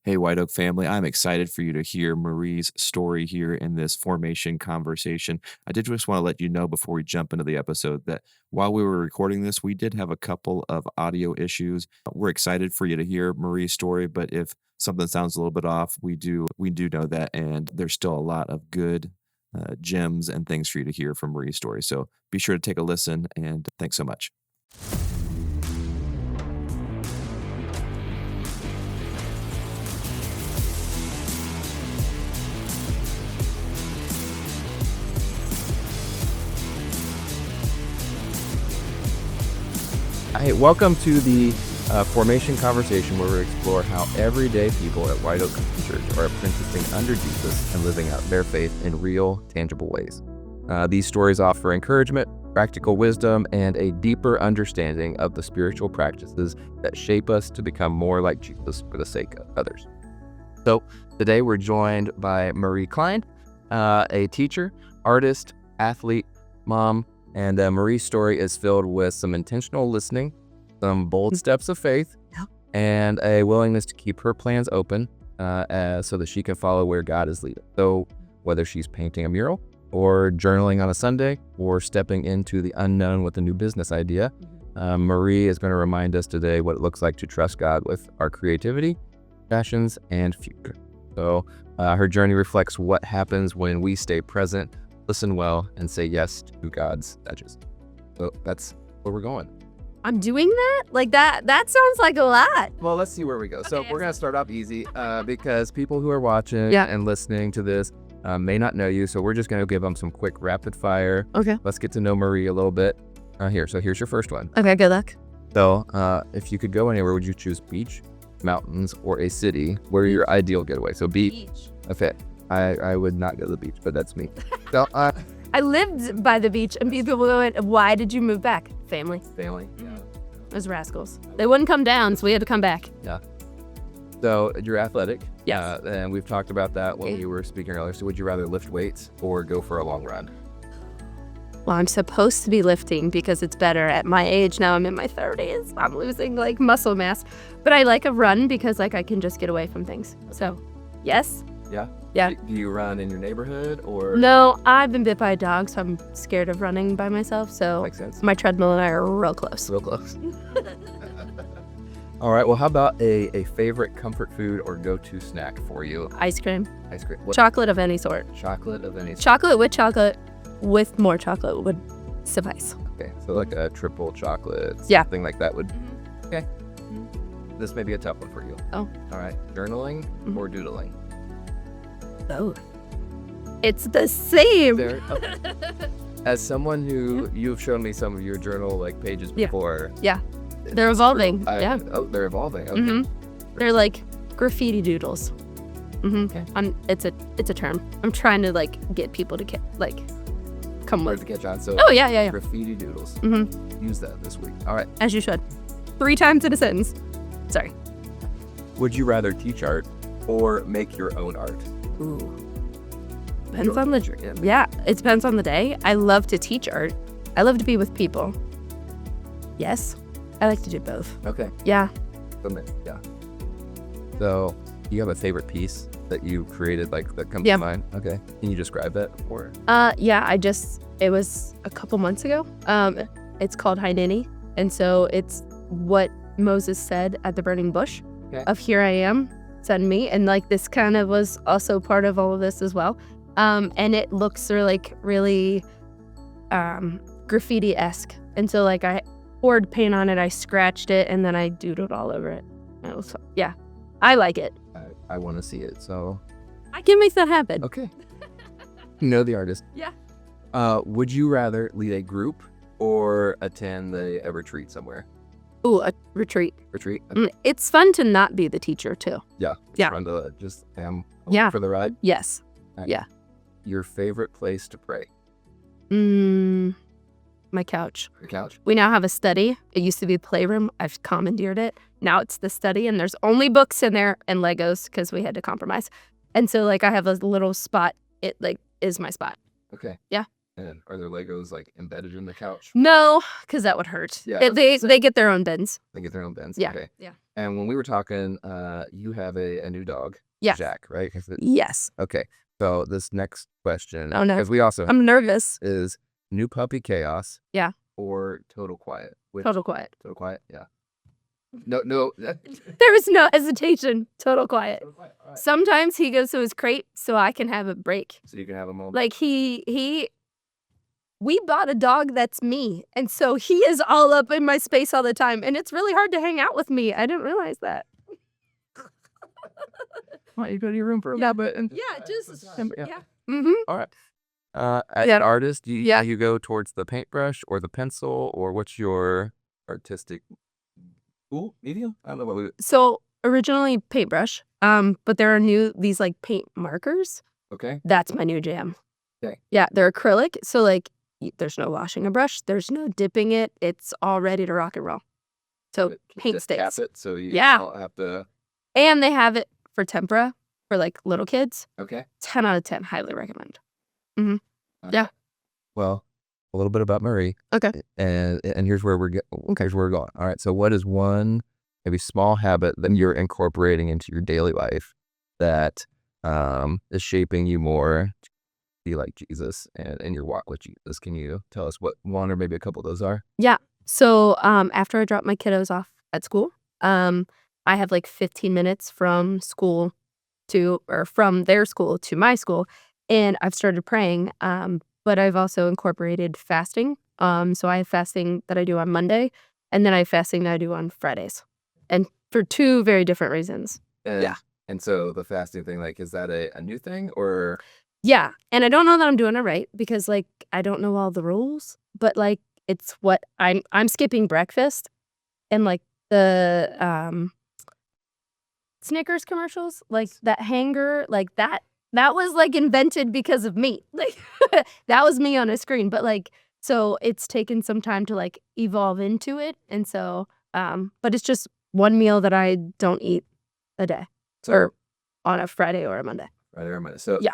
Hey, White Oak family, I'm excited for you to hear Marie's story here in this formation conversation. I did just want to let you know before we jump into the episode that while we were recording this, we did have a couple of audio issues. We're excited for you to hear Marie's story, but if something sounds a little bit off, we do know that, and there's still a lot of good gems and things for you to hear from Marie's story. So be sure to take a listen, and thanks so much. Hey, welcome to the formation conversation where we explore how everyday people at White Oak Church are apprenticing under Jesus and living out their faith in real, tangible ways. These stories offer encouragement, practical wisdom, and a deeper understanding of the spiritual practices that shape us to become more like Jesus for the sake of others. So today we're joined by Marie Kline, a teacher, artist, athlete, mom, and Marie's story is filled with some intentional listening, some bold steps of faith, and a willingness to keep her plans open so that she can follow where God is leading. So whether she's painting a mural or journaling on a Sunday or stepping into the unknown with a new business idea, Marie is going to remind us today what it looks like to trust God with our creativity, passions, and future. So her journey reflects what happens when we stay present, listen well, and say yes to God's nudges. So that's where we're going. I'm doing that? Like that sounds like a lot. Well, let's see where we go. So Okay. we're going to start off easy because people who are watching and listening to this may not know you. So we're just going to give them some quick rapid fire. Okay. Let's get to know Marie a little bit. So here's your first one. Okay, good luck. So if you could go anywhere, would you choose beach, mountains, or a city? Where are your ideal getaway? So beach. Okay. I would not go to the beach, but that's me. So, I lived by the beach and people went, why did you move back? Family. family. Yeah. Those rascals. They wouldn't come down, so we had to come back. So you're athletic. Yes. And we've talked about that when Okay. we were speaking earlier. So would you rather lift weights or go for a long run? Well, I'm supposed to be lifting because it's better at my age. Now I'm in my 30s. I'm losing like muscle mass. But I like a run because like I can just get away from things. So, yes. Yeah. Yeah. Do you run in your neighborhood or? No, I've been bit by a dog, so I'm scared of running by myself. So Makes sense. my treadmill and I are real close. Real close. All right. Well, how about a favorite comfort food or go-to snack for you? Ice cream. Ice cream. What? Chocolate of any sort. Chocolate of any sort. Chocolate with more chocolate would suffice. Okay. So like a triple chocolate. Yeah. Something like that would. Okay. This may be a tough one for you. Oh. All right. Journaling or doodling? Both. It's the same. There. Okay. As someone who you've shown me some of your journal like pages Yeah. before. Yeah. They're evolving. Oh, they're evolving. Okay. Mm-hmm. They're like graffiti doodles. Mm-hmm. Okay. It's a term. I'm trying to like get people to come Hard to with. catch on. So Oh yeah. graffiti doodles. Mm-hmm. Use that this week. All right. As you should. 3 times in a sentence. Sorry. Would you rather teach art or make your own art? Ooh. Depends on the yeah. It depends on the day. I love to teach art. I love to be with people. Yes. I like to do both. Okay. Yeah. Yeah. So, do you have a favorite piece that you created, like that comes Yeah. to mind? Okay. Can you describe that? Or Yeah, it was a couple months ago. It's called Hineni. And so it's what Moses said at the burning bush of here I am, send me. And like this kind of was also part of all of this as well. And it looks really graffiti-esque. And so like I poured paint on it, I scratched it, and then I doodled all over it. And it was, yeah, I like it. I want to see it. So, I can make that happen. okay. You know the artist. Yeah. Would you rather lead a group or attend a retreat somewhere? Ooh, a retreat. Retreat? It's fun to not be the teacher too. Yeah. Yeah. Fun to just Yeah. for the ride. Yes. All right. Yeah. Your favorite place to pray? My couch. Your couch? We now have a study. It used to be the playroom. I've commandeered it. Now it's the study, and there's only books in there and Legos because we had to compromise. And so like I have a little spot. It like is my spot. Okay. Yeah. And are their Legos like embedded in the couch? No, because that would hurt. Yeah. They get their own bins. They get their own bins. Yeah. Okay. Yeah. And when we were talking, you have a new dog, Yes. Jack, right? Yes. Okay. So this next question, Oh, no. because we also I'm nervous. is new puppy chaos. Yeah. Or total quiet. Total quiet. Total quiet. Yeah. No. There was no hesitation. Total quiet. Total quiet. All right. Sometimes he goes to his crate so I can have a break. So you can have a moment. Like we bought a dog that's me, and so he is all up in my space all the time, and it's really hard to hang out with me. I didn't realize that. Why don't you go to your room for a little bit? And Yeah, just yeah. Mm-hmm. All right. As Yeah. an artist, Yeah. you go towards the paintbrush or the pencil, or what's your artistic medium? I don't know what we. So originally paintbrush, but there are these like paint markers. Okay. That's my new jam. Okay. Yeah, they're acrylic, so like there's no washing a brush, there's no dipping it. It's all ready to rock and roll. So paint Just sticks. cap it, so you Yeah. don't have to. And they have it for tempera for like little kids. Okay. 10 out of 10, highly recommend. Well, a little bit about Marie. Okay. And here's where here's where we're going. All right. So what is one maybe small habit that you're incorporating into your daily life that is shaping you more to be like Jesus and in your walk with Jesus? Can you tell us what one or maybe a couple of those are? So after I drop my kiddos off at school, I have like 15 minutes from their school to my school, and I've started praying. But I've also incorporated fasting. So I have fasting that I do on Monday, and then I have fasting that I do on Fridays, and for two very different reasons. And so the fasting thing, like, is that a new thing or? Yeah, and I don't know that I'm doing it right because like I don't know all the rules, but like it's what I'm skipping breakfast, and like the Snickers commercials, like that hanger, like that was like invented because of me. Like that was me on a screen, but like so it's taken some time to like evolve into it, and so but it's just one meal that I don't eat a day or on a Friday or a Monday. Friday or Monday. So Yeah.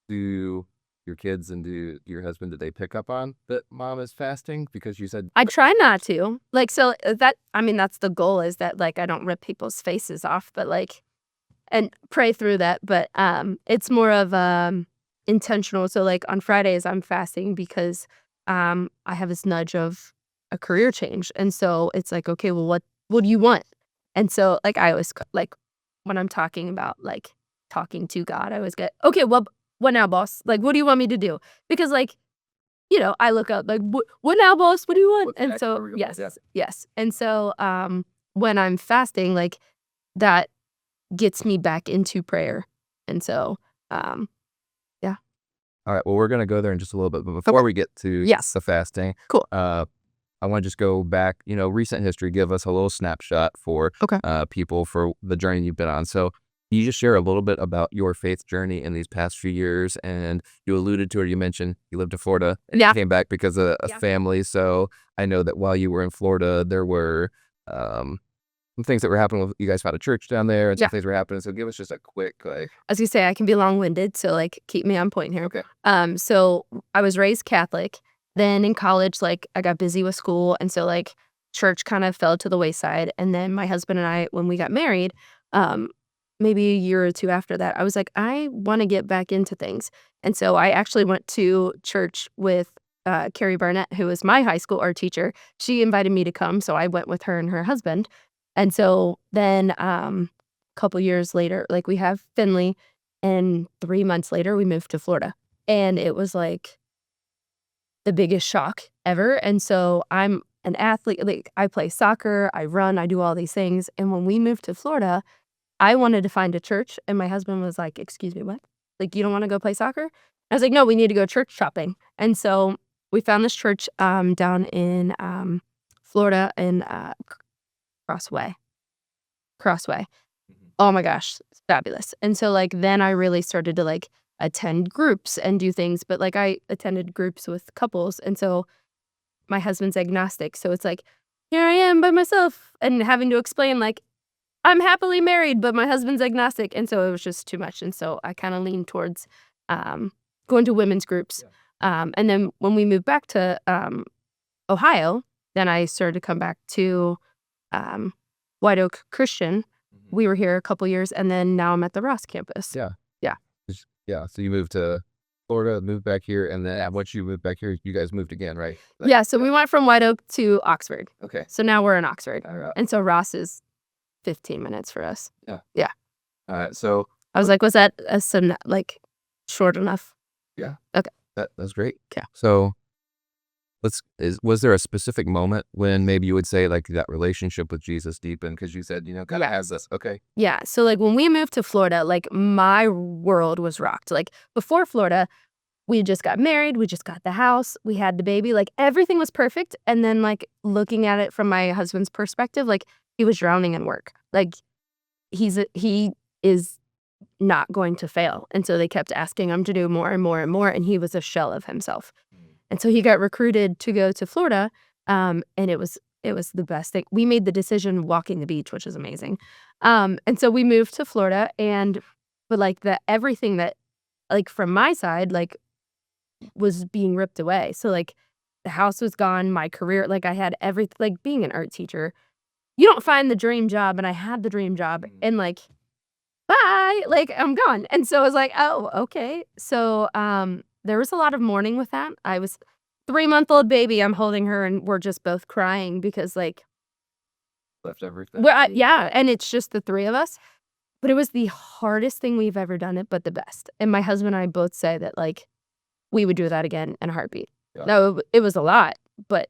Do your kids and do your husband, did they pick up on that mom is fasting? Because you said I try not to. Like so that's the goal, is that like I don't rip people's faces off, but like and pray through that, but it's more of intentional. So like on Fridays I'm fasting because I have this nudge of a career change, and so it's like, okay, well what do you want? And so like I always like when I'm talking about like talking to God, I always get, okay, well what now, boss? Like what do you want me to do? Because like I look up like what now, boss? What do you want? What's And next? so Where we going? yes. And so when I'm fasting, like that gets me back into prayer. And so All right. Well, we're going to go there in just a little bit. But before we get to Yes. the fasting, Cool. I want to just go back, recent history, give us a little snapshot for Okay. people for the journey you've been on. So can you just share a little bit about your faith journey in these past few years? And you alluded to it, you mentioned you lived in Florida and Yeah. you came back because of a Yeah. family. So I know that while you were in Florida, there were some things that were happening. You guys found a church down there and some Yeah. things were happening. So give us just a quick, like, I was gonna say I can be long-winded, so like keep me on point here. okay. So I was raised Catholic. Then in college, like I got busy with school, and so like church kind of fell to the wayside. And then my husband and I, when we got married, maybe a year or two after that, I was like, I want to get back into things. And so I actually went to church with Carrie Barnett, who was my high school art teacher. She invited me to come, so I went with her and her husband. And so then a couple years later, like we have Finley, and 3 months later we moved to Florida. And it was like the biggest shock ever. And so I'm an athlete, like I play soccer, I run, I do all these things. And when we moved to Florida, I wanted to find a church, and my husband was like, excuse me, what? Like, you don't want to go play soccer? I was like, no, we need to go church shopping. And so we found this church down in Florida in Crossway. Oh my gosh, it's fabulous. And so like then I really started to like attend groups and do things, but like I attended groups with couples, and so my husband's agnostic, so it's like here I am by myself and having to explain like I'm happily married, but my husband's agnostic, and so it was just too much. And so I kind of leaned towards going to women's groups. And then when we moved back to Ohio, then I started to come back to White Oak Christian. We were here a couple years, and then now I'm at the Ross campus. Yeah. Yeah. Yeah. So you moved to Florida, moved back here, and then once you moved back here, you guys moved again, right? Yeah, so we went from White Oak to Oxford. Okay. So now we're in Oxford. All right. And so Ross is 15 minutes for us. Yeah. Yeah. All right. So I was like, was that short enough? yeah. Okay. That's great. Yeah. So was there a specific moment when maybe you would say like that relationship with Jesus deepened? Because you said, God has this. Okay. Yeah. So like when we moved to Florida, like my world was rocked. Like before Florida, we just got married, we just got the house, we had the baby, like everything was perfect. And then like looking at it from my husband's perspective, like he was drowning in work. Like he is not going to fail. And so they kept asking him to do more and more and more. And he was a shell of himself. And so he got recruited to go to Florida. And it was the best thing. We made the decision walking the beach, which is amazing. And so we moved to Florida, but like everything that like from my side, like was being ripped away. So like the house was gone, my career, like I had everything, like being an art teacher, you don't find the dream job, and I had the dream job, and like, bye, like I'm gone. And so I was like, oh, okay. So there was a lot of mourning with that. I was 3-month-old baby, I'm holding her, and we're just both crying because like Left everything. yeah, and it's just the three of us. But it was the hardest thing we've ever done, but the best. And my husband and I both say that like we would do that again in a heartbeat. Yeah. No, it was a lot, but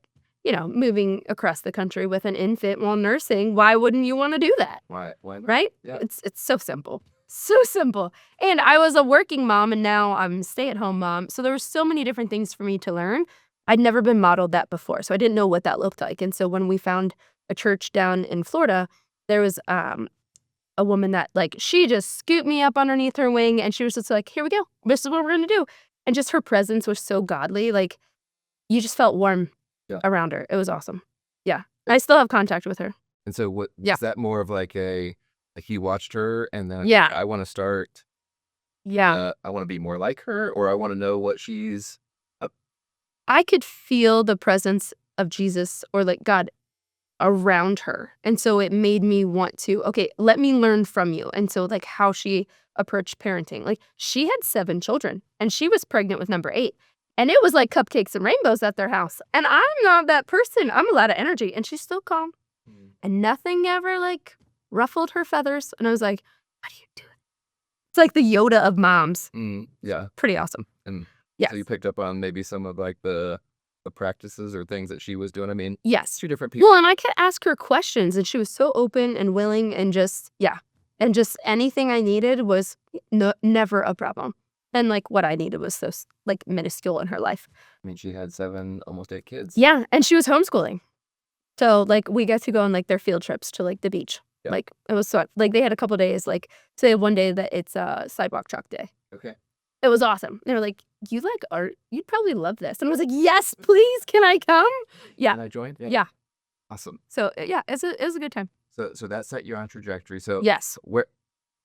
moving across the country with an infant while nursing, why wouldn't you want to do that? Why not? Right? Yeah. It's so simple. So simple. And I was a working mom, and now I'm a stay-at-home mom. So there were so many different things for me to learn. I'd never been modeled that before, so I didn't know what that looked like. And so when we found a church down in Florida, there was a woman that like she just scooped me up underneath her wing, and she was just like, here we go, this is what we're gonna do. And just her presence was so godly, like you just felt warm around her. It was awesome. Yeah, I still have contact with her. And so what is that more of like you watched her and then I want to start I want to be more like her, or I want to know what she's up. I could feel the presence of Jesus or like God around her. And so it made me want to, okay, let me learn from you. And so like how she approached parenting. Like she had 7 children and she was pregnant with number 8. And it was like cupcakes and rainbows at their house. And I'm not that person. I'm a lot of energy. And she's still calm. And nothing ever like ruffled her feathers. And I was like, how do you do it? It's like the Yoda of moms. Yeah. Pretty awesome. And yes. So you picked up on maybe some of like the practices or things that she was doing. I mean, yes. 2 different people. Well, and I could ask her questions, and she was so open and willing, and just and just anything I needed was never a problem. And like what I needed was so like minuscule in her life. I mean, she had 7, almost 8 kids. Yeah, and she was homeschooling. So like we get to go on like their field trips to like the beach. Yeah. Like it was so like they had a couple days, like say one day that it's a sidewalk chalk day. Okay. It was awesome. They were like, you like art? You'd probably love this. And I was like, yes, please. Can I come? Yeah. Can I join? Yeah. Awesome. So yeah, it was a good time. So that set you on trajectory. So yes.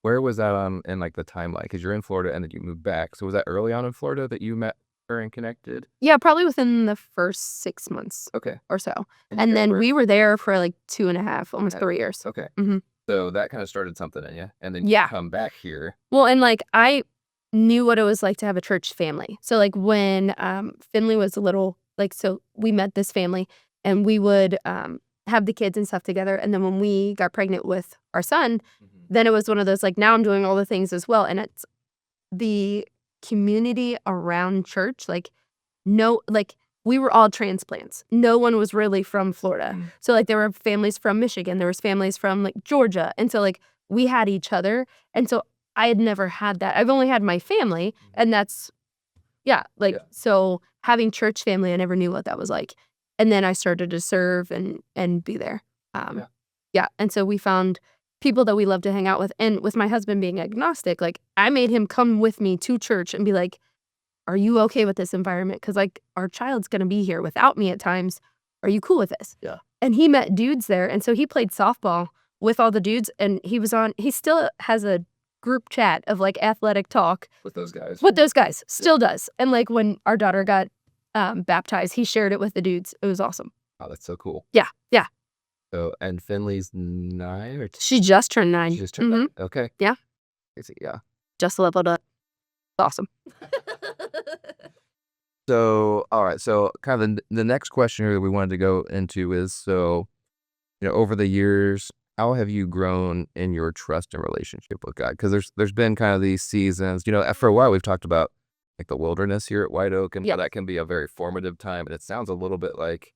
Where was that in like the timeline? Because you're in Florida and then you moved back. So was that early on in Florida that you met her and connected? Yeah, probably within the first 6 months. Okay. Or so. And then we were there for like 2.5, almost 3 years. Okay. Mm-hmm. So that kind of started something in you. And then you come back here. Well, and like I knew what it was like to have a church family. So like when Finley was a little, like, so we met this family and we would have the kids and stuff together. And then when we got pregnant with our son, then it was one of those like, now I'm doing all the things as well. And it's the community around church, like we were all transplants. No one was really from Florida. So like there were families from Michigan, there was families from like Georgia. And so like we had each other. And so I had never had that. I've only had my family, and that's, so having church family, I never knew what that was like. And then I started to serve and be there. And so we found people that we love to hang out with. And with my husband being agnostic, like I made him come with me to church and be like, are you okay with this environment? Because like our child's going to be here without me at times. Are you cool with this? Yeah. And he met dudes there. And so he played softball with all the dudes, and he still has a group chat of like athletic talk with those guys. with those guys. Still does. And like when our daughter got baptized, he shared it with the dudes. It was awesome. Oh, that's so cool. Yeah. So, and Finley's 9 or 10? She just turned 9. She just turned 9. Okay. Yeah. Crazy, yeah. Just leveled up. Awesome. So, all right. So, kind of the next question here that we wanted to go into is, so, over the years, how have you grown in your trust and relationship with God? Because there's been kind of these seasons. For a while we've talked about like the wilderness here at White Oak, and how that can be a very formative time. And it sounds a little bit like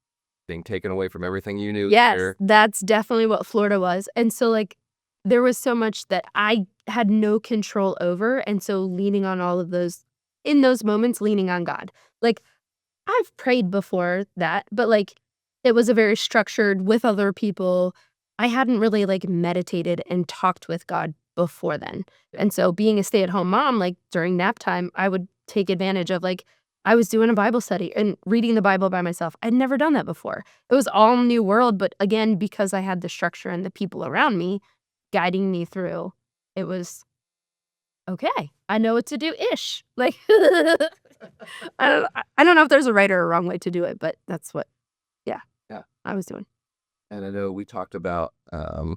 being taken away from everything you knew. Yes, there. that's definitely what Florida was. And so like there was so much that I had no control over. And so leaning on all of those, in those moments, leaning on God. Like I've prayed before that, but like it was a very structured with other people. I hadn't really like meditated and talked with God before then. And so being a stay-at-home mom, like during nap time, I would take advantage of like I was doing a Bible study and reading the Bible by myself. I'd never done that before. It was all new world, but again, because I had the structure and the people around me guiding me through, it was okay. I know what to do ish. Like I don't know if there's a right or a wrong way to do it, but that's what I was doing. And I know we talked about, and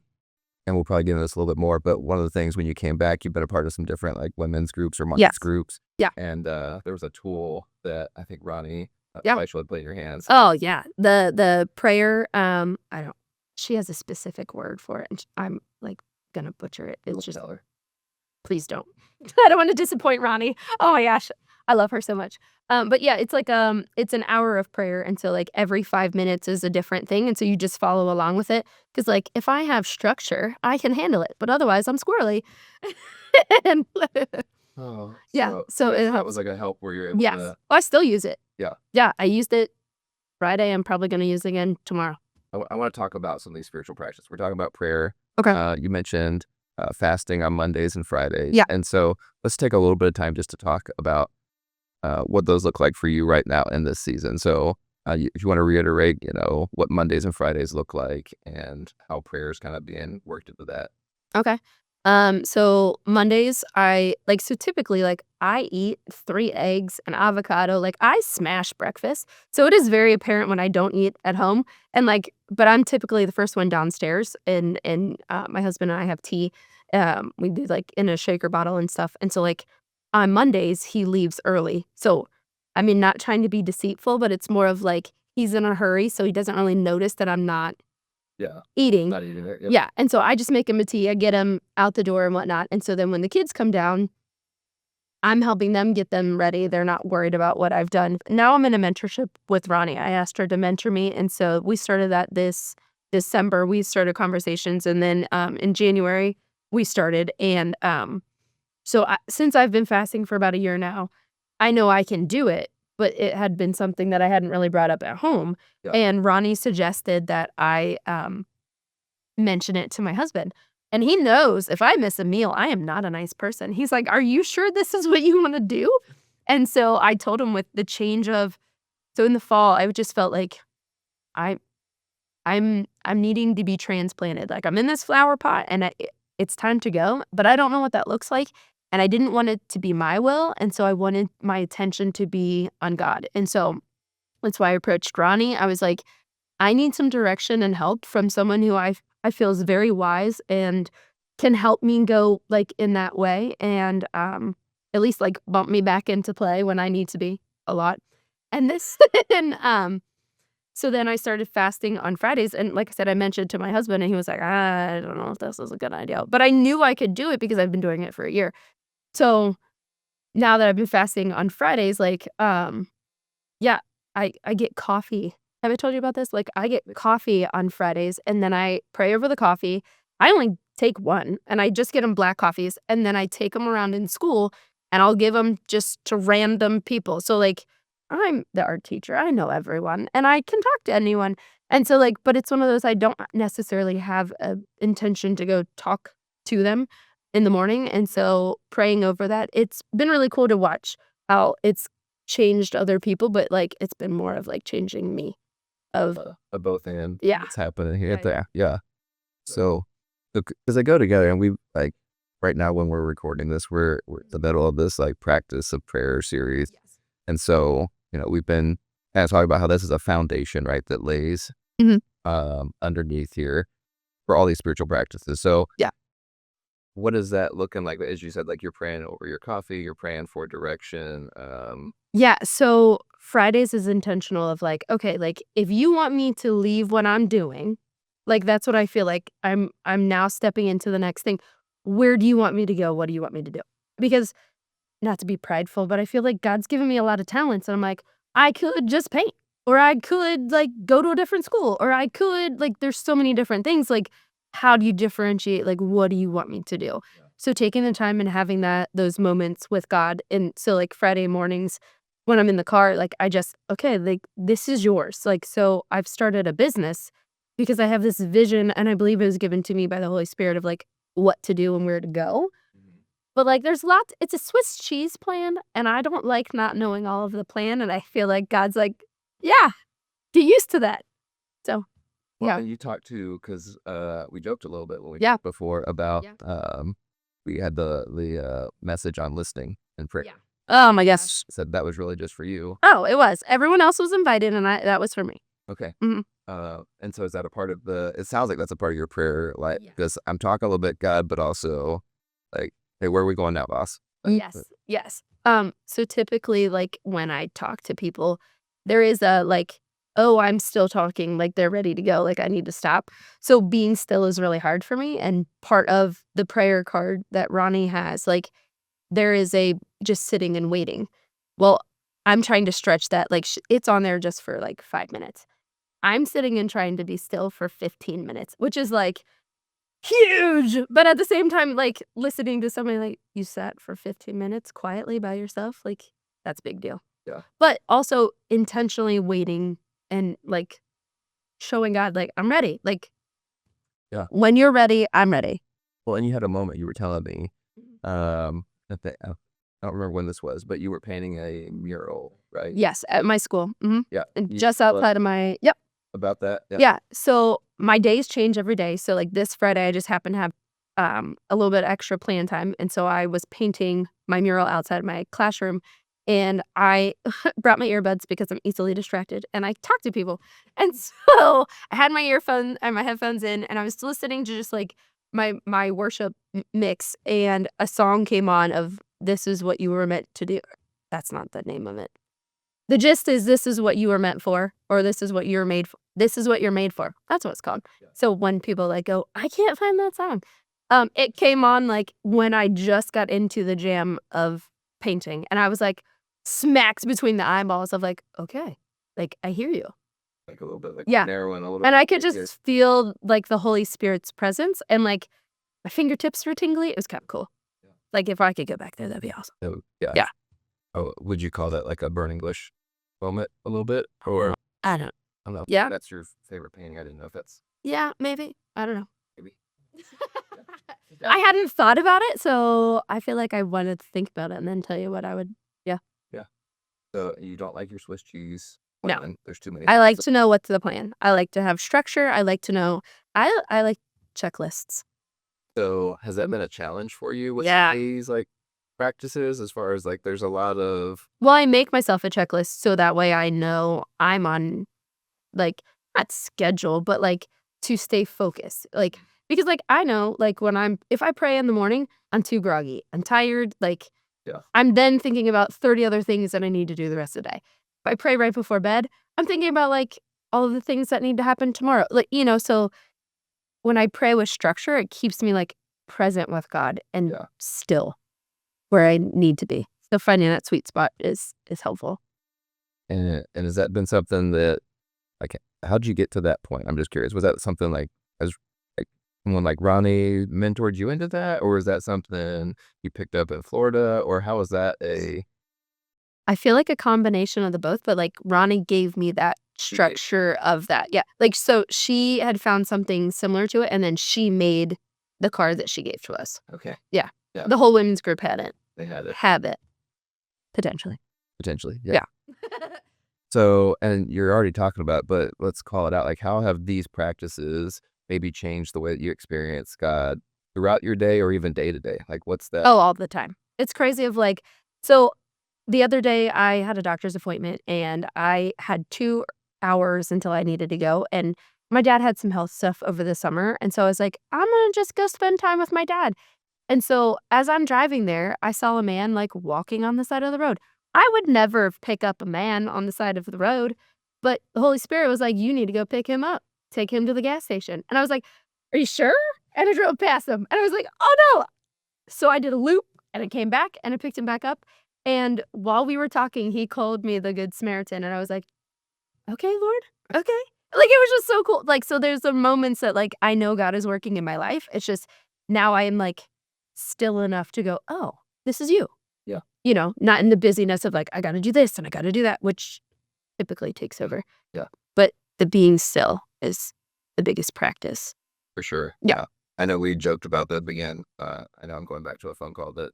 we'll probably get into this a little bit more, but one of the things when you came back, you've been a part of some different like women's groups or months groups. Yeah. And there was a tool that I think Ronnie, Fleischel had put in your hands. Oh yeah. The prayer, she has a specific word for it, and I'm like gonna butcher it. It's just, Tell her. please don't. I don't want to disappoint Ronnie. Oh my gosh. I love her so much. But yeah, it's like it's an hour of prayer, and so like every 5 minutes is a different thing, and so you just follow along with it. Because like if I have structure, I can handle it, but otherwise I'm squirrely. And Oh, yeah, so it that helps. was like a help where you're able Yes, to. I still use it. Yeah. I used it Friday. I'm probably gonna use it again tomorrow. I want to talk about some of these spiritual practices. We're talking about prayer. Okay. You mentioned fasting on Mondays and Fridays. Yeah. And so let's take a little bit of time just to talk about what those look like for you right now in this season. So if you want to reiterate, what Mondays and Fridays look like and how prayer is kind of being worked into that. Okay. So Mondays, so typically, like, I eat 3 eggs, an avocado, like, I smash breakfast. So it is very apparent when I don't eat at home. And, like, but I'm typically the first one downstairs, and my husband and I have tea. We do, like, in a shaker bottle and stuff. And so, like, on Mondays, he leaves early. So, I mean, not trying to be deceitful, but it's more of, like, he's in a hurry, so he doesn't really notice that I'm not Yeah. eating. Not eating it. Yep. Yeah, and so I just make him a tea. I get him out the door and whatnot. And so then when the kids come down, I'm helping them get them ready. They're not worried about what I've done. Now I'm in a mentorship with Ronnie. I asked her to mentor me, and so we started that this December. We started conversations, and then in January we started. And since I've been fasting for about a year now, I know I can do it, but it had been something that I hadn't really brought up at home. Yeah. And Ronnie suggested that I mention it to my husband. And he knows if I miss a meal, I am not a nice person. He's like, "Are you sure this is what you want to do?" And so I told him with the change of, so in the fall, I just felt like I'm needing to be transplanted. Like, I'm in this flower pot and it's time to go, but I don't know what that looks like. And I didn't want it to be my will. And so I wanted my attention to be on God. And so that's why I approached Ronnie. I was like, I need some direction and help from someone who I feel is very wise and can help me go like in that way, and at least like bump me back into play when I need to be a lot. And this and so then I started fasting on Fridays, and like I said, I mentioned to my husband, and he was like, I don't know if this is a good idea, but I knew I could do it because I've been doing it for a year. So now that I've been fasting on Fridays, like yeah, I get coffee. Have I told you about this? Like, I get coffee on Fridays, and then I pray over the coffee. I only take one, and I just get them black coffees, and then I take them around in school, and I'll give them just to random people. So, like, I'm the art teacher. I know everyone, and I can talk to anyone. And so, like, but it's one of those I don't necessarily have an intention to go talk to them in the morning. And so praying over that, it's been really cool to watch how it's changed other people, but, like, it's been more of, like, changing me. Of both and Yeah. what's happening here. Yeah. Yeah. So because they go together, and we like right now when we're recording this, we're in the middle of this like practice of prayer series. And so, we've been kind of talking about how this is a foundation, right, that lays Mhm. underneath here for all these spiritual practices. So Yeah. what is that looking like? As you said, like you're praying over your coffee, you're praying for direction. Yeah, so Fridays is intentional of like, okay, like if you want me to leave what I'm doing, like that's what I feel like I'm now stepping into the next thing. Where do you want me to go? What do you want me to do? Because not to be prideful, but I feel like God's given me a lot of talents and I'm like, I could just paint or I could like go to a different school or I could like there's so many different things like how do you differentiate like what do you want me to do? So taking the time and having those moments with God and so like Friday mornings when I'm in the car like I just okay, like this is yours. Like so I've started a business because I have this vision and I believe it was given to me by the Holy Spirit of like what to do and where to go. But, like, there's lots it's a Swiss cheese plan, and I don't like not knowing all of the plan, and I feel like God's like, "Yeah, get used to that." So, Well, yeah. and you talked to because we joked a little bit when we Yeah. talked before about Yeah. we had the message on listening and prayer. Yeah. Oh my gosh. Said that was really just for you. Oh, it was. Everyone else was invited, and that was for me. Okay. Mhm. And so is that a part of it sounds like that's a part of your prayer life Yeah. because I'm talking a little bit God, but also like, hey, where are we going now, boss? Yes, yes. So typically, like, when I talk to people, there is a, like, "Oh, I'm still talking," like, they're ready to go, like, I need to stop. So being still is really hard for me, and part of the prayer card that Ronnie has, like, there is a just sitting and waiting. Well, I'm trying to stretch that, like, it's on there just for, like, 5 minutes. I'm sitting and trying to be still for 15 minutes, which is, like, huge, but at the same time, like, listening to somebody like, "You sat for 15 minutes quietly by yourself," like, that's a big deal. Yeah. But also intentionally waiting and, like, showing God, like, "I'm ready." Like, Yeah. when you're ready, I'm ready. Well, and you had a moment you were telling me, Mhm. I don't remember when this was, but you were painting a mural, right? Yes, at my school. Mhm. Yeah. And You just tell us outside of my yep. about that? Yeah. Yeah, so my days change every day, so, like, this Friday, I just happened to have, a little bit extra plan time, and so I was painting my mural outside my classroom, and I brought my earbuds because I'm easily distracted, and I talk to people, and so I had my earphone and my headphones in, and I was listening to just, like, my worship mix, and a song came on of "This Is What You Were Meant to Do." That's not the name of it. The gist is this is what you were meant for, or this is what you're made for. This is what you're made for. That's what it's called. Yeah. So when people like go, I can't find that song. It came on like when I just got into the jam of painting, and I was like smacked between the eyeballs of like, okay, like I hear you. Like a little bit like Yeah. narrowing a little And I bit. could just feel like the Holy Spirit's presence, and like my fingertips were tingly. It was kind of cool. Yeah. Like if I could go back there, that'd be awesome. Oh, yeah. Yeah. Oh, would you call that like a burning bush moment a little bit? Or I don't. I don't know. Yeah. That's your favorite painting. I didn't know if that's Yeah, maybe. I don't know. maybe. I hadn't thought about it, so I feel like I wanted to think about it and then tell you what I would yeah. Yeah. So you don't like your Swiss cheese No. plan? There's too many. I like to know what's the plan. I like to have structure. I like to know I like checklists. So has that been a challenge for you with Yeah. these like practices as far as like there's a lot of Well, I make myself a checklist so that way I know I'm on like not schedule, but like to stay focused. Like because like I know like if I pray in the morning, I'm too groggy. I'm tired, like Yeah. I'm then thinking about 30 other things that I need to do the rest of the day. If I pray right before bed, I'm thinking about like all of the things that need to happen tomorrow. Like, so when I pray with structure, it keeps me like present with God and Yeah. still where I need to be. So finding that sweet spot is helpful. and has that been something that like how'd you get to that point? I'm just curious. Was that something like as like someone like Ronnie mentored you into that, or is that something you picked up in Florida, or how was that a I feel like a combination of the both, but like Ronnie gave me that structure of that. Yeah. Like so she had found something similar to it and then she made the card that she gave to us. okay? Yeah. Yeah. The whole women's group had it. They had it Have it. Potentially. potentially. Yeah. So, and you're already talking about, but let's call it out. Like, how have these practices maybe changed the way that you experience God throughout your day or even day to day? Like, what's that? Oh, all the time. It's crazy of like, so the other day I had a doctor's appointment and I had 2 hours until I needed to go. And my dad had some health stuff over the summer. And so I was like, I'm going to just go spend time with my dad. And so as I'm driving there, I saw a man like walking on the side of the road. I would never pick up a man on the side of the road, but the Holy Spirit was like, you need to go pick him up, take him to the gas station. And I was like, are you sure? And I drove past him and I was like, oh no. So I did a loop and I came back and I picked him back up. And while we were talking, he called me the Good Samaritan. And I was like, okay, Lord, okay. Like, it was just so cool. Like, so there's some moments that like I know God is working in my life. It's just now I am like still enough to go, oh, this is you. Yeah. You know, not in the busyness of like, I got to do this and I got to do that, which typically takes over. Yeah. But the being still is the biggest practice. For sure. Yeah. I know we joked about that again. I know I'm going back to a phone call that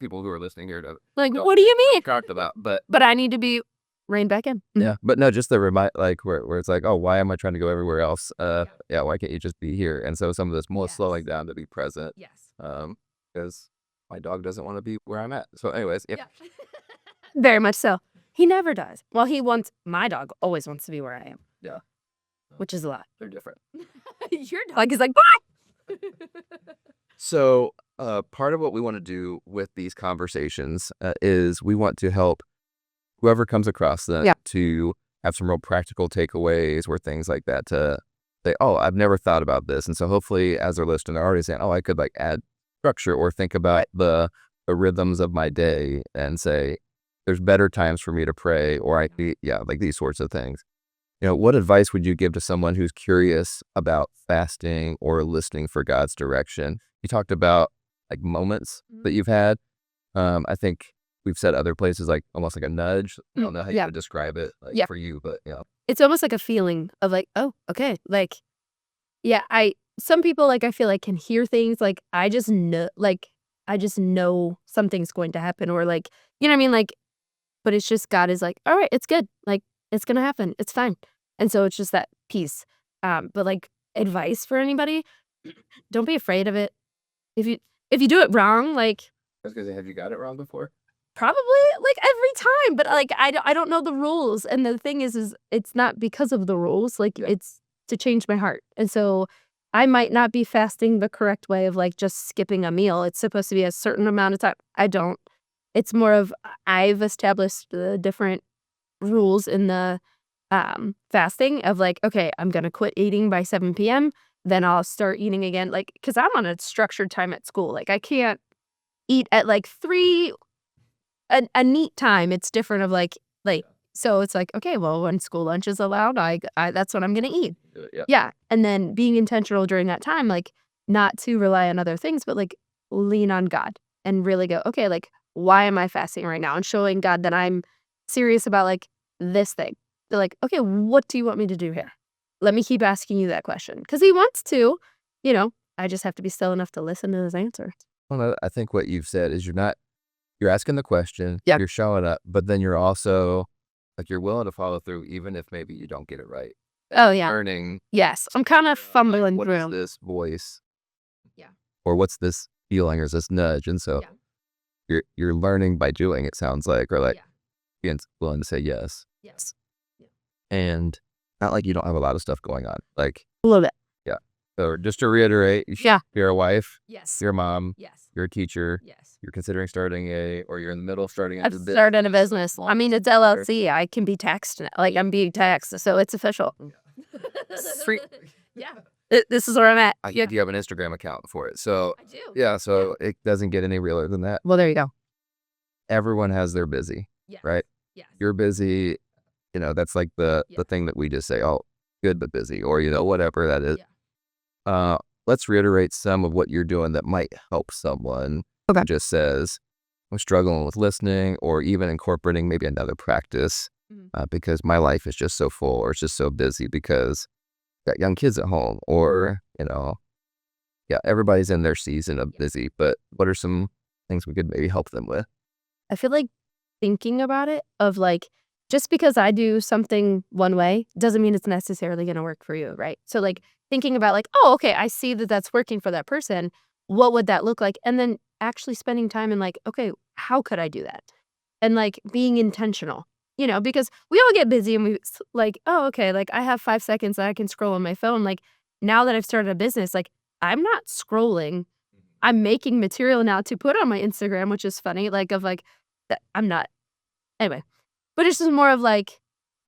people who are listening here Like, don't what do you mean? talked about, but I need to be reined back in. yeah, but no, just the remind, like where it's like, oh, why am I trying to go everywhere else? Yeah, why can't you just be here? And so some of this more Yes. slowing down to be present, Yes. because my dog doesn't want to be where I'm at. So, anyways, yeah, Very much so. He never does. Well, my dog always wants to be where I am. Yeah. Which is a lot. they're different. Your dog is like, bye! So, part of what we want to do with these conversations is we want to help whoever comes across them to have some real practical takeaways or things like that to say, oh, I've never thought about this. And so hopefully as they're listening, they're already saying, oh, I could like add structure or think about the rhythms of my day and say, there's better times for me to pray or like these sorts of things. You know, what advice would you give to someone who's curious about fasting or listening for God's direction? You talked about like moments that you've had. I think we've said other places like almost like a nudge. I don't know how you would describe it for you, but It's almost like a feeling of like, oh, okay. Like, yeah, some people like I feel like can hear things like I just know something's going to happen or like, you know what I mean? Like, but it's just God is like, all right, it's good. Like, it's going to happen. It's fine. And so it's just that peace. But like advice for anybody, don't be afraid of it. If you do it wrong, like I was gonna say, have you got it wrong before? probably like every time, but like I don't know the rules. And the thing is it's not because of the rules. Like it's to change my heart. And so I might not be fasting the correct way of like just skipping a meal. It's supposed to be a certain amount of time. I don't. It's more of I've established the different rules in the fasting of like, okay, I'm going to quit eating by 7 p.m. Then I'll start eating again. Like, cause I'm on a structured time at school. Like I can't eat at like 3, a neat time. It's different of like, so it's like, okay, well, when school lunch is allowed, I that's what I'm going to eat. Yeah. And then being intentional during that time, like not to rely on other things, but like lean on God and really go, okay, like, why am I fasting right now? And showing God that I'm serious about like this thing. They're like, okay, what do you want me to do here? Let me keep asking you that question. Because he wants to, you know, I just have to be still enough to listen to his answers. Well, I think what you've said is you're asking the question, Yep. you're showing up, but then you're also like, you're willing to follow through even if maybe you don't get it right. Oh, yeah. Learning. Yes. I'm kind of fumbling What is through. this voice? Yeah. Or what's this feeling or is this nudge? And so you're learning by doing, it sounds like, or like being willing to say yes. Yes. And not like you don't have a lot of stuff going on. Like A little bit. Yeah. So just to reiterate, you're a wife, Yes. you're a mom, Yes. you're a teacher, Yes. you're considering starting or you're in the middle of starting I've started a business. I mean, it's LLC. I can be taxed now. Like I'm being taxed, so it's official. Free. Yeah. This is where I'm at. You have an Instagram account for it. So I do. yeah, so it doesn't get any realer than that. Well, there you go. Everyone has their busy, Yes. right? Yes. You're busy, that's like the thing that we just say, oh, good but busy, or whatever that is. Let's reiterate some of what you're doing that might help someone who just says, I'm struggling with listening or even incorporating maybe another practice because my life is just so full or it's just so busy because I've got young kids at home or, everybody's in their season of busy, but what are some things we could maybe help them with? I feel like thinking about it of like, just because I do something one way doesn't mean it's necessarily going to work for you, right? So like thinking about like, oh, okay, I see that that's working for that person. what would that look like? And then actually spending time and like, okay, how could I do that? And like being intentional, because we all get busy and like, oh, okay, like I have 5 seconds that I can scroll on my phone. Like now that I've started a business, like I'm not scrolling. I'm making material now to put on my Instagram, which is funny. Like of like, I'm not anyway, but it's just more of like,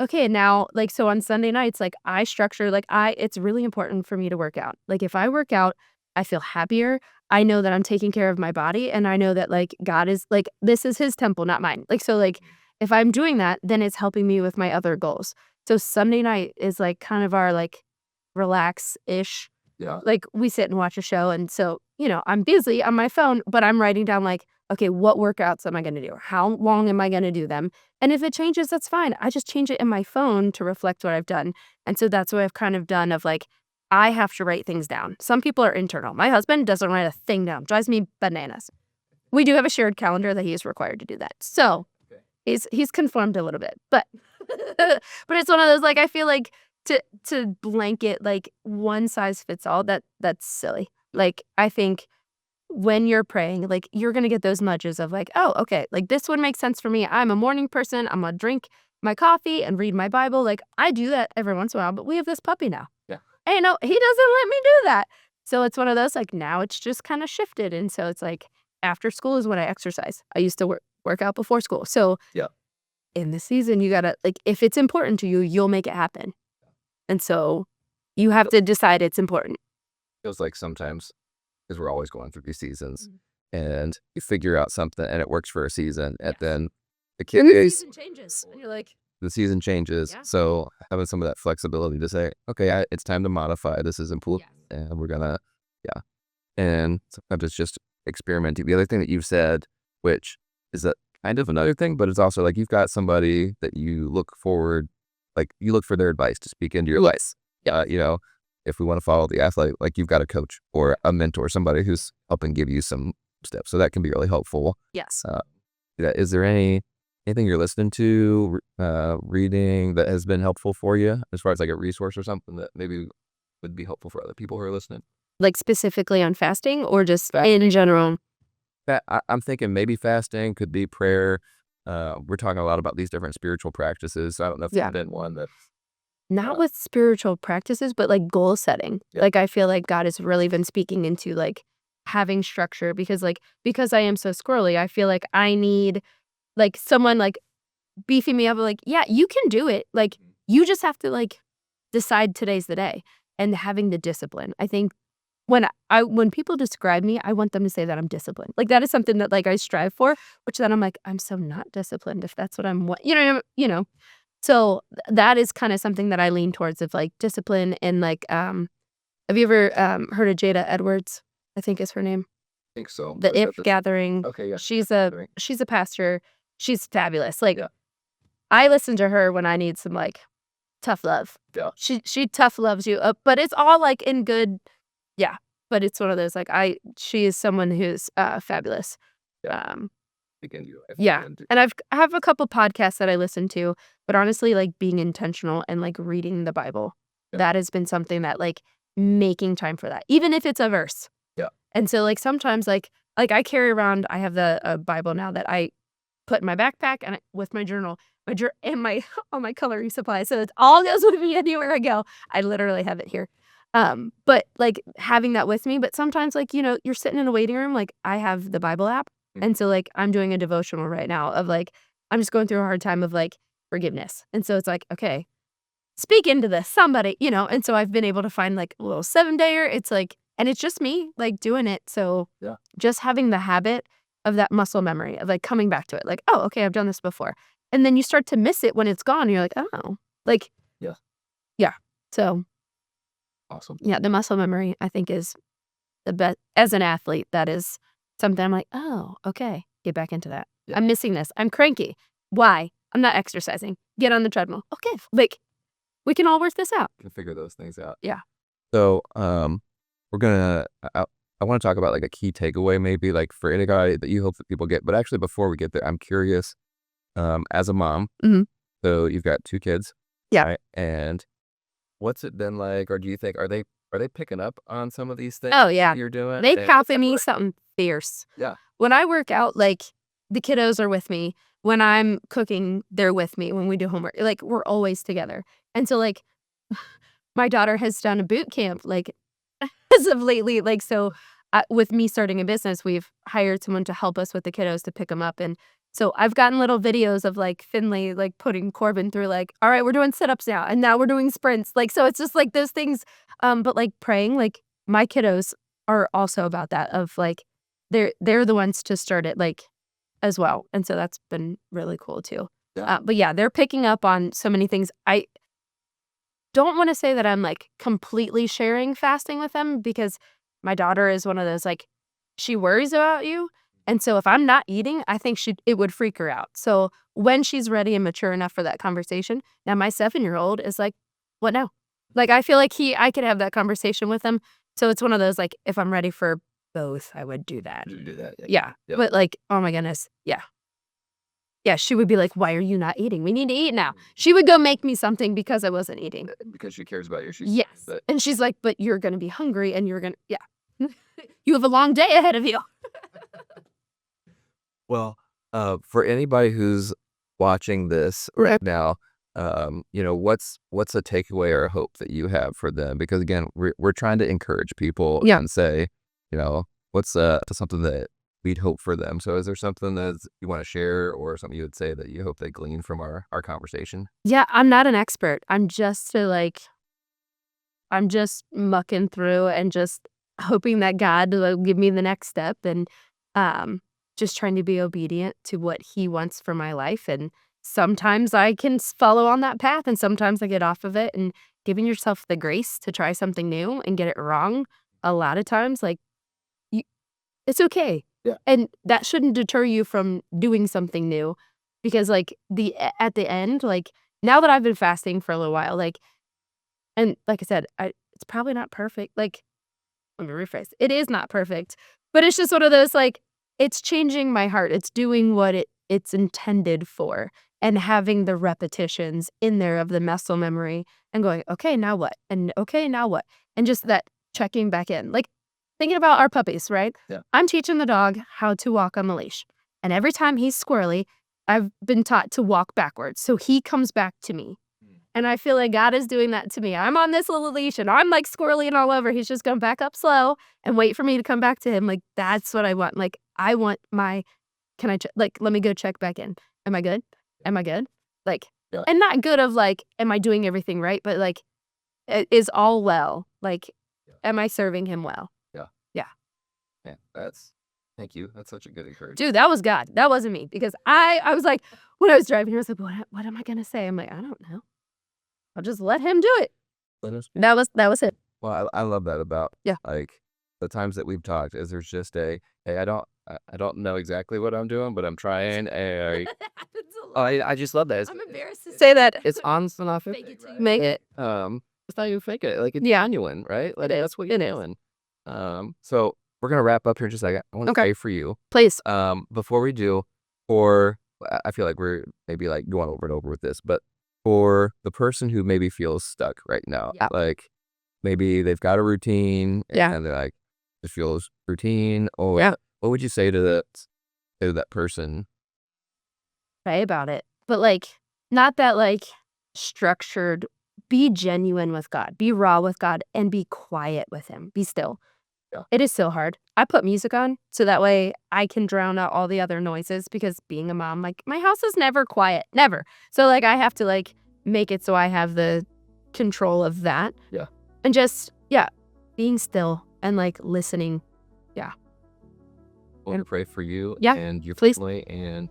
okay, now like so on Sunday nights, like I structure like it's really important for me to work out. Like if I work out, I feel happier. I know that I'm taking care of my body and I know that like God is like this is his temple, not mine. Like so like if I'm doing that, then it's helping me with my other goals. So Sunday night is like kind of our like relax-ish. Yeah. Like we sit and watch a show and so, I'm busy on my phone, but I'm writing down like, okay, what workouts am I going to do? How long am I going to do them? And if it changes, that's fine. I just change it in my phone to reflect what I've done. And so that's what I've kind of done of like, I have to write things down. Some people are internal. My husband doesn't write a thing down. Drives me bananas. We do have a shared calendar that he is required to do that. So he's conformed a little bit. But but it's one of those like I feel like to blanket like one size fits all, that's silly. Like I think when you're praying, like you're going to get those nudges of like, oh, okay, like this would make sense for me. I'm a morning person. I'm going to drink my coffee and read my Bible. Like I do that every once in a while, but we have this puppy now. Yeah. And he doesn't let me do that. So it's one of those like now it's just kind of shifted. And so it's like after school is when I exercise. I used to work out before school. So Yeah. in the season, you got to like, if it's important to you, you'll make it happen. And so you have to decide it's important. Feels like sometimes, because we're always going through these seasons, and you figure out something and it works for a season, and then the kid The season changes, and you're like, the season changes. Yeah. So having some of that flexibility to say, okay, it's time to modify. This is important, and we're gonna, yeah. And sometimes it's just experimenting. The other thing that you've said, which is that kind of another thing, but it's also like you've got somebody that you look forward, like you look for their advice to speak into your life. If we want to follow the athlete, like you've got a coach or a mentor, somebody who's helping give you some steps. So that can be really helpful. yes. Is there anything you're listening to, reading that has been helpful for you as far as like a resource or something that maybe would be helpful for other people who are listening? Like specifically on fasting or just in general? I'm thinking maybe fasting, could be prayer. We're talking a lot about these different spiritual practices. So I don't know if Yeah. you've been one that. Not with spiritual practices, but like goal setting. Yeah. Like I feel like God has really been speaking into like having structure because I am so squirrely, I feel like I need like someone like beefing me up like, yeah, you can do it. Like you just have to like decide today's the day and having the discipline. I think when people describe me, I want them to say that I'm disciplined. Like that is something that like I strive for, which then I'm like, I'm so not disciplined if that's what I'm So that is kind of something that I lean towards of like discipline and like have you ever heard of Jada Edwards? I think is her name. I think so. The If Gathering. Okay, yeah. She's a pastor. She's fabulous. Like I listen to her when I need some like tough love. Yeah. She tough loves you, but it's all like in good. Yeah, but it's one of those like she is someone who's fabulous. Yeah. Yeah, and I have a couple podcasts that I listen to, but honestly, like being intentional and like reading the Bible, that has been something that like making time for that, even if it's a verse. Yeah. And so like sometimes like I carry around, I have the Bible now that I put in my backpack and with my journal, and my all my coloring supplies, so it all goes with me anywhere I go. I literally have it here. But like having that with me, but sometimes like you're sitting in a waiting room, like I have the Bible app. And so like I'm doing a devotional right now of like I'm just going through a hard time of like forgiveness. And so it's like, okay, speak into this, somebody, and so I've been able to find like a little 7-dayer. It's like, and it's just me like doing it. So just having the habit of that muscle memory of like coming back to it, like, oh, okay, I've done this before. And then you start to miss it when it's gone. And you're like, oh, like, yeah. So awesome. Yeah, the muscle memory I think is the best as an athlete. That is something I'm like, oh, okay, get back into that. Yeah. I'm missing this. I'm cranky. Why? I'm not exercising. Get on the treadmill. Okay, like we can all work this out. You can figure those things out. Yeah. So we're gonna. I want to talk about like a key takeaway, maybe like for any guy that you hope that people get. But actually, before we get there, I'm curious. As a mom, so you've got 2 kids. Yeah. Right? And what's it been like, or do you think are they Are they picking up on some of these things Oh yeah, you're doing? they And- copy me something fierce. Yeah. When I work out, like the kiddos are with me. When I'm cooking, they're with me. When we do homework, like we're always together. And so like my daughter has done a boot camp like as of lately. Like so, with me starting a business, we've hired someone to help us with the kiddos to pick them up. And so I've gotten little videos of like Finley like putting Corbin through like, all right, we're doing sit-ups now, and now we're doing sprints. Like so, it's just like those things. But like praying, like my kiddos are also about that. Of like they're the ones to start it like as well, and so that's been really cool too. Yeah. But yeah, they're picking up on so many things. I don't want to say that I'm like completely sharing fasting with them, because my daughter is one of those like she worries about you. And so if I'm not eating, I think it would freak her out. So when she's ready and mature enough for that conversation, now my 7-year-old is like, what now? Like I feel like I could have that conversation with him. So it's one of those like if I'm ready for both, I would do that. You do that. Yeah. Yep. But like, oh my goodness. Yeah. Yeah, she would be like, why are you not eating? We need to eat now. She would go make me something because I wasn't eating. Because she cares about you. Yes. But And she's like, but you're going to be hungry and you're going to, yeah. You have a long day ahead of you. well, for anybody who's watching this right now, what's a takeaway or a hope that you have for them? Because again, we're trying to encourage people and say, what's something that we'd hope for them. So is there something that you want to share or something you would say that you hope they glean from our conversation? Yeah, I'm not an expert. I'm just mucking through and just hoping that God will give me the next step, and just trying to be obedient to what he wants for my life. And sometimes I can follow on that path and sometimes I get off of it, and giving yourself the grace to try something new and get it wrong a lot of times, like it's okay. Yeah. And that shouldn't deter you from doing something new, because like at the end, like now that I've been fasting for a little while, like, and like I said, it's probably not perfect. Like, let me rephrase. It is not perfect, but it's just one of those, like, it's changing my heart. It's doing what it's intended for, and having the repetitions in there of the muscle memory and going, okay, now what? And okay, now what? And just that checking back in. Like, thinking about our puppies, right? Yeah. I'm teaching the dog how to walk on the leash. And every time he's squirrely, I've been taught to walk backwards. So he comes back to me. And I feel like God is doing that to me. I'm on this little leash and I'm like squirrely and all over. He's just going to back up slow and wait for me to come back to him. Like, that's what I want. Like, I want let me go check back in. Am I good? Am I good? Like, Yeah. And not good of like, am I doing everything right? But like, is all well? Like, am I serving him well? Man, thank you. That's such a good encouragement. Dude, that was God. That wasn't me. Because I was like, when I was driving here, I was like, what am I going to say? I'm like, I don't know. I'll just let him do it. That was it. Well, I love that about Yeah. like the times that we've talked is there's just hey, I don't know exactly what I'm doing, but I'm trying. Hey, I just love that. I'm embarrassed to say that. It's honest and authentic. Fake it till you make it. It's not even fake it. Like it's Yeah. genuine, right? Like It is. that's what you're It is. doing. So we're gonna wrap up here in just a second. I want to Okay. pray for you. Please. Before we do, I feel like we're maybe like going over and over with this, but for the person who maybe feels stuck right now, Yeah. like maybe they've got a routine Yeah. and they're like, it feels routine. Or Yeah. what would you say to that person? Pray about it. But like, not that like structured. Be genuine with God. Be raw with God and be quiet with him. Be still. Yeah. It is so hard. I put music on so that way I can drown out all the other noises, because being a mom, like my house is never quiet. Never. So like I have to like make it so I have the control of that. Yeah. And just, being still and like listening. I want to pray for you Yeah, and your please. family and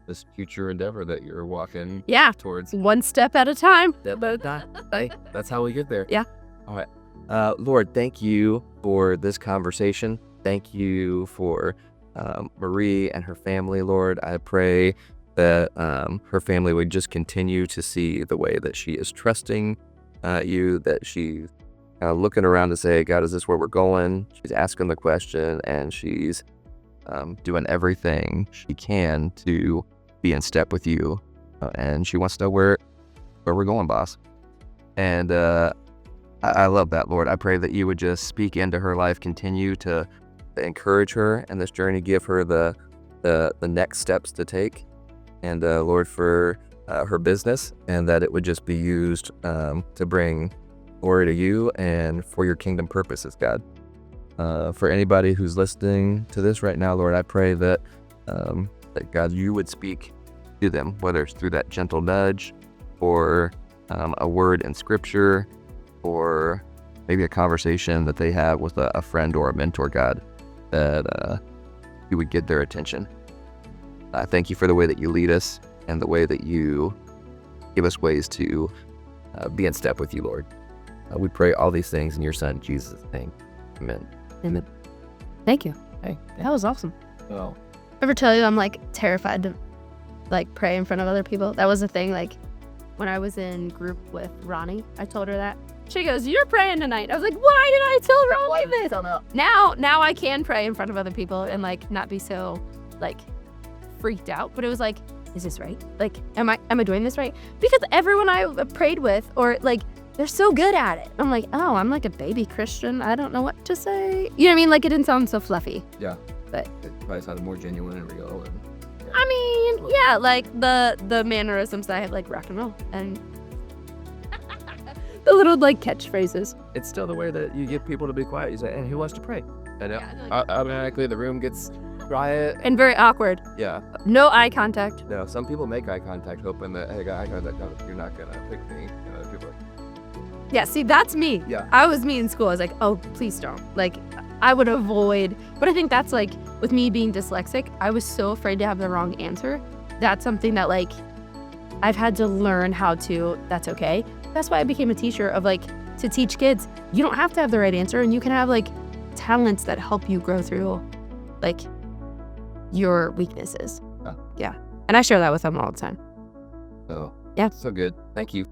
this future endeavor that you're walking Yeah. towards. One step at a time. That's how we get there. Yeah. All right. Lord, thank you for this conversation. Thank you for Marie and her family, Lord. I pray that her family would just continue to see the way that she is trusting you, that she's looking around to say, God, is this where we're going? She's asking the question, and she's doing everything she can to be in step with you. And she wants to know where we're going, boss. And I love that, Lord. I pray that you would just speak into her life, continue to encourage her in this journey, give her the next steps to take. And Lord, for her business, and that it would just be used to bring glory to you and for your kingdom purposes, God. For anybody who's listening to this right now, Lord, I pray that God, you would speak to them, whether it's through that gentle nudge or a word in scripture, or maybe a conversation that they have with a friend or a mentor, God, that you would get their attention. I thank you for the way that you lead us and the way that you give us ways to be in step with you, Lord. We pray all these things in your Son, Jesus' name. Amen. Amen. Thank you. Hey, That was awesome. well, Ever tell you I'm like terrified to like pray in front of other people? That was a thing. Like when I was in group with Ronnie, I told her that. She goes, "You're praying tonight." I was like, "Why did I tell Ronnie this?" Now I can pray in front of other people and like not be so like freaked out. But it was like, is this right? Like, am I doing this right? Because everyone I prayed with, or like, they're so good at it. I'm like, oh, I'm like a baby Christian. I don't know what to say. You know what I mean? Like, it didn't sound so fluffy. yeah. But It probably sounded more genuine and real. I mean, yeah, like the mannerisms that I have, like rock and roll, and the little like catchphrases. It's still the way that you get people to be quiet. You say, and who wants to pray? And Yeah, automatically the room gets quiet. And very awkward. Yeah. No eye contact. No, some people make eye contact, hoping that, hey, eye contact, you're not going to pick me. And other people are like, Yeah, see, that's me. yeah. I was me in school. I was like, oh, please don't. Like, I would avoid. But I think that's like, with me being dyslexic, I was so afraid to have the wrong answer. That's something that like, I've had to learn how to, that's okay. That's why I became a teacher of like, to teach kids, you don't have to have the right answer, and you can have like talents that help you grow through like your weaknesses. Yeah. Yeah. And I share that with them all the time. So, Yeah. so good. Thank you.